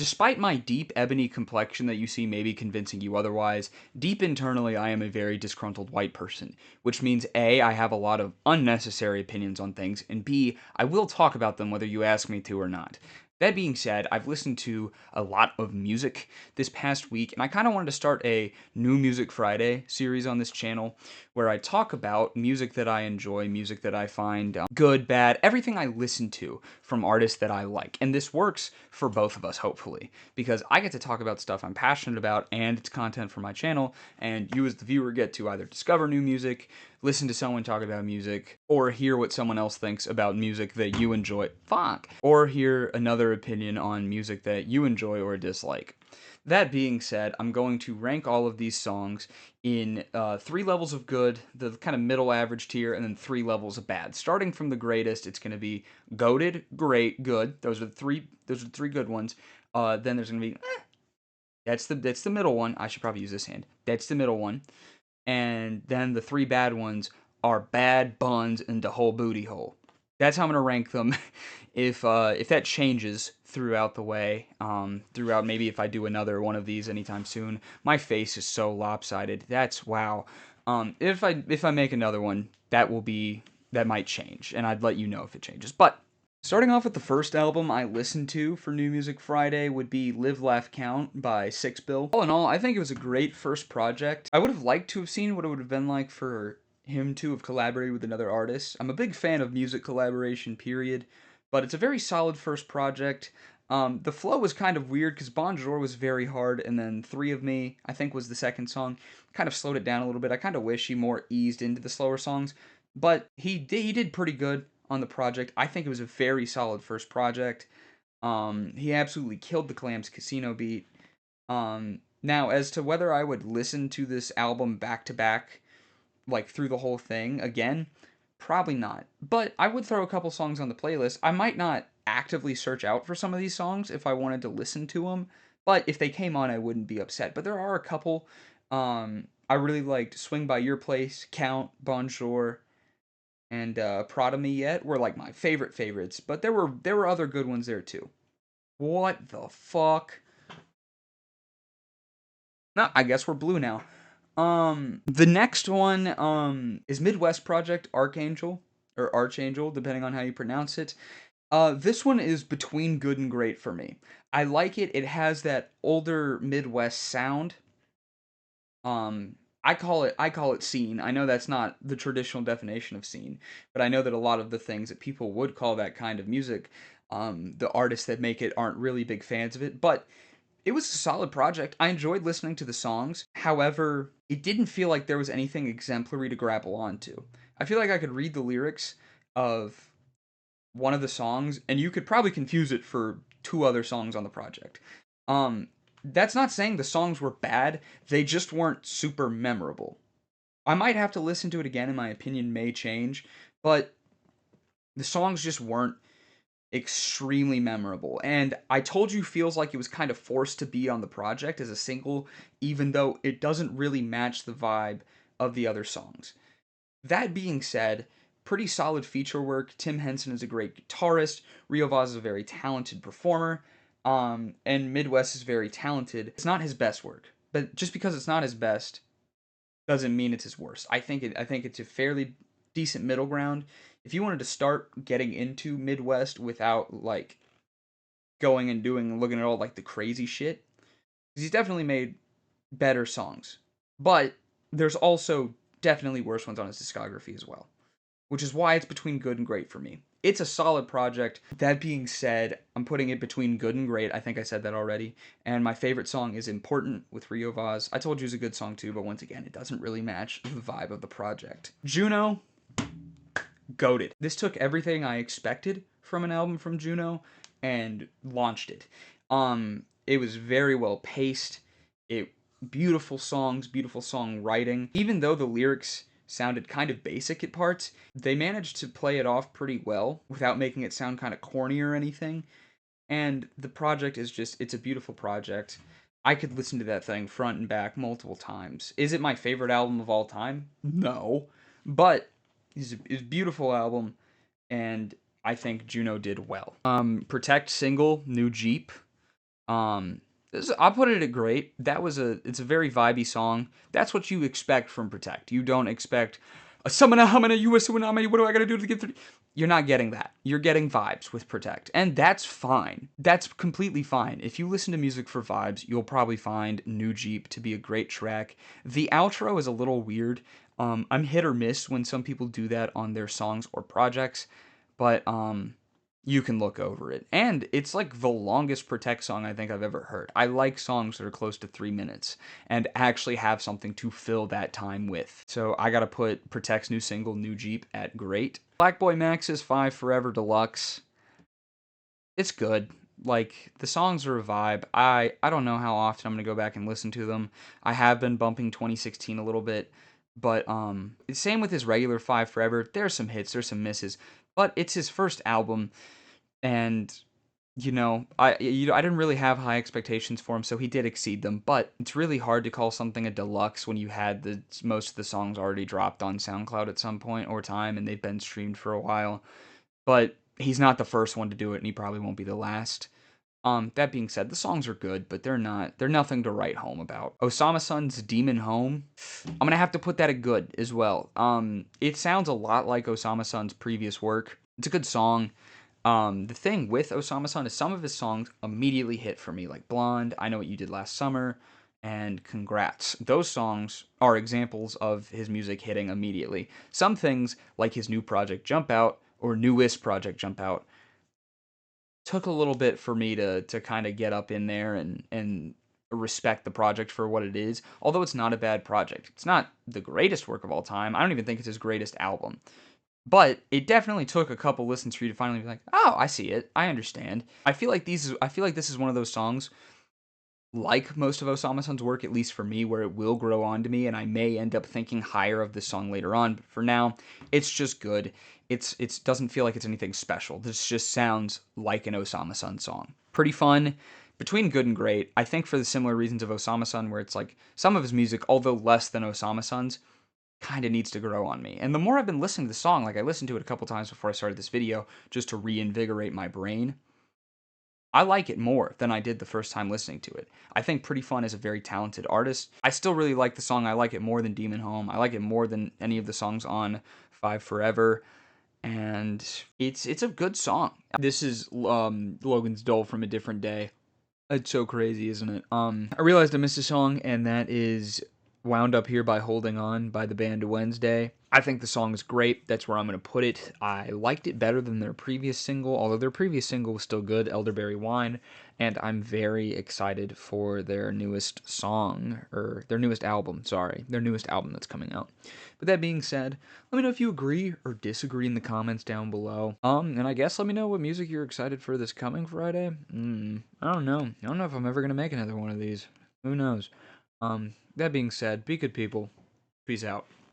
Despite my deep ebony complexion that you see maybe convincing you otherwise, deep internally I am a very disgruntled white person, which means A, I have a lot of unnecessary opinions on things, and B, I will talk about them whether you ask me to or not. That being said, I've listened to a lot of music this past week, and I kind of wanted to start a New Music Friday series on this channel where I talk about music that I enjoy, music that I find good, bad, everything I listen to from artists that I like. And this works for both of us, hopefully, because I get to talk about stuff I'm passionate about and it's content for my channel, and you as the viewer get to either discover new music, listen to someone talk about music, or hear what someone else thinks about music that you enjoy. Fuck. Or hear another opinion on music that you enjoy or dislike. That being said, I'm going to rank all of these songs in 3 levels of good, the kind of middle average tier, and then 3 levels of bad. Starting from the greatest, it's going to be goated, great, good. Those are the three. Those are the three good ones. Then there's going to be that's the middle one. I should probably use this hand. That's the middle one. And then the 3 bad ones are bad, buns, and the whole booty hole. That's how I'm gonna rank them. If that changes throughout the way, throughout maybe if I do another one of these anytime soon, my face is so lopsided. That's wow. If I make another one, that might change, and I'd let you know if it changes. But starting off with the first album I listened to for New Music Friday would be Live Laugh Count by Sixbill. All in all, I think it was a great first project. I would have liked to have seen what it would have been like for him to have collaborated with another artist. I'm a big fan of music collaboration, period, but it's a very solid first project. The flow was kind of weird because Bonjour was very hard, and then Three of Me, I think, was the second song. Kind of slowed it down a little bit. I kind of wish he more eased into the slower songs, but he did pretty good on the project. I think it was a very solid first project. He absolutely killed the Clams Casino beat. Now, as to whether I would listen to this album back to back, like through the whole thing again, probably not. But I would throw a couple songs on the playlist. I might not actively search out for some of these songs if I wanted to listen to them, but if they came on, I wouldn't be upset. But there are a couple. I really liked Swing by Your Place, Count, Bonjour, and Proud of Me Yet were like my favorite favorites, but there were other good ones there too. What the fuck? No, I guess we're blue now. The next one is Midwest Project Archangel or Archangel, depending on how you pronounce it. This one is between good and great for me. I like it. It has that older Midwest sound. I call it scene. I know that's not the traditional definition of scene, but I know that a lot of the things that people would call that kind of music, the artists that make it aren't really big fans of it, but it was a solid project. I enjoyed listening to the songs. However, it didn't feel like there was anything exemplary to grapple onto. I feel like I could read the lyrics of one of the songs, and you could probably confuse it for 2 other songs on the project. Um, that's not saying the songs were bad, they just weren't super memorable. I might have to listen to it again, and my opinion may change, but the songs just weren't extremely memorable. And I told you feels like it was kind of forced to be on the project as a single, even though it doesn't really match the vibe of the other songs. That being said, pretty solid feature work. Tim Henson is a great guitarist. Rio Vaz is a very talented performer. And Midwest is very talented. It's not his best work, but just because it's not his best doesn't mean it's his worst. I think it's a fairly decent middle ground. If you wanted to start getting into Midwest without like going and doing looking at all like the crazy shit, because he's definitely made better songs, but there's also definitely worse ones on his discography as well, which is why it's between good and great for me. It's a solid project. That being said, I'm putting it between good and great. I think I said that already. And my favorite song is Important with Rio Vaz. I told you it's a good song too, but once again, it doesn't really match the vibe of the project. Juno, goated. This took everything I expected from an album from Juno and launched it. It was very well paced. It beautiful songs, beautiful songwriting. Even though the lyrics sounded kind of basic at parts, they managed to play it off pretty well without making it sound kind of corny or anything. And the project is just, it's a beautiful project. I could listen to that thing front and back multiple times. Is it my favorite album of all time? No. But it's a beautiful album, and I think Juno did well. Protect single, new Jeep. Um, I put it at great. It's a very vibey song. That's what you expect from Protect. You don't expect a summon a humana US what do I gotta do to get through? You're not getting that. You're getting vibes with Protect. And that's fine. That's completely fine. If you listen to music for vibes, you'll probably find New Jeep to be a great track. The outro is a little weird. I'm hit or miss when some people do that on their songs or projects, but you can look over it. And it's like the longest Protect song I think I've ever heard. I like songs that are close to 3 minutes and actually have something to fill that time with. So I gotta put Protect's new single, New Jeep, at great. Plaqueboymax's 5 Forever Deluxe. It's good. Like, the songs are a vibe. I don't know how often I'm gonna go back and listen to them. I have been bumping 2016 a little bit, but same with his regular 5 Forever. There's some hits, there's some misses, but it's his first album, and I didn't really have high expectations for him, so he did exceed them. But it's really hard to call something a deluxe when you had the most of the songs already dropped on SoundCloud at some point or time, and they've been streamed for a while. But he's not the first one to do it, and he probably won't be the last. That being said, the songs are good, but they're nothing to write home about. Osamason's Demon Home, I'm gonna have to put that at good as well. It sounds a lot like Osamason's previous work. It's a good song. The thing with Osamason is some of his songs immediately hit for me, like Blonde, I Know What You Did Last Summer, and Congrats. Those songs are examples of his music hitting immediately. Some things, like his new project Jump Out, or newest project Jump Out, took a little bit for me to kind of get up in there and respect the project for what it is. Although it's not a bad project, it's not the greatest work of all time. I don't even think it's his greatest album. But it definitely took a couple listens for you to finally be like, "Oh, I see it. I understand." I feel like this is one of those songs, like most of Osama-san's work, at least for me, where it will grow on to me, and I may end up thinking higher of this song later on. But for now, it's just good. It doesn't feel like it's anything special. This just sounds like an Osama-san song. Pretty fun, between good and great. I think for the similar reasons of Osama-san, where it's like some of his music, although less than Osama-san's, kind of needs to grow on me. And the more I've been listening to the song, like I listened to it a couple times before I started this video, just to reinvigorate my brain, I like it more than I did the first time listening to it. I think Pretty Fun is a very talented artist. I still really like the song. I like it more than Demon Home. I like it more than any of the songs on 5 Forever. And it's a good song. This is Logan's Dole from a Different Day. It's so crazy, isn't it? I realized I missed a song, and that is Wound Up Here by Holding On by the band Wednesday. I think the song is great. That's where I'm going to put it. I liked it better than their previous single, although their previous single was still good, Elderberry Wine, and I'm very excited for their newest song, or their newest album, sorry, their newest album that's coming out. But that being said, let me know if you agree or disagree in the comments down below. And I guess let me know what music you're excited for this coming Friday. I don't know. I don't know if I'm ever going to make another one of these. Who knows? That being said, be good people. Peace out.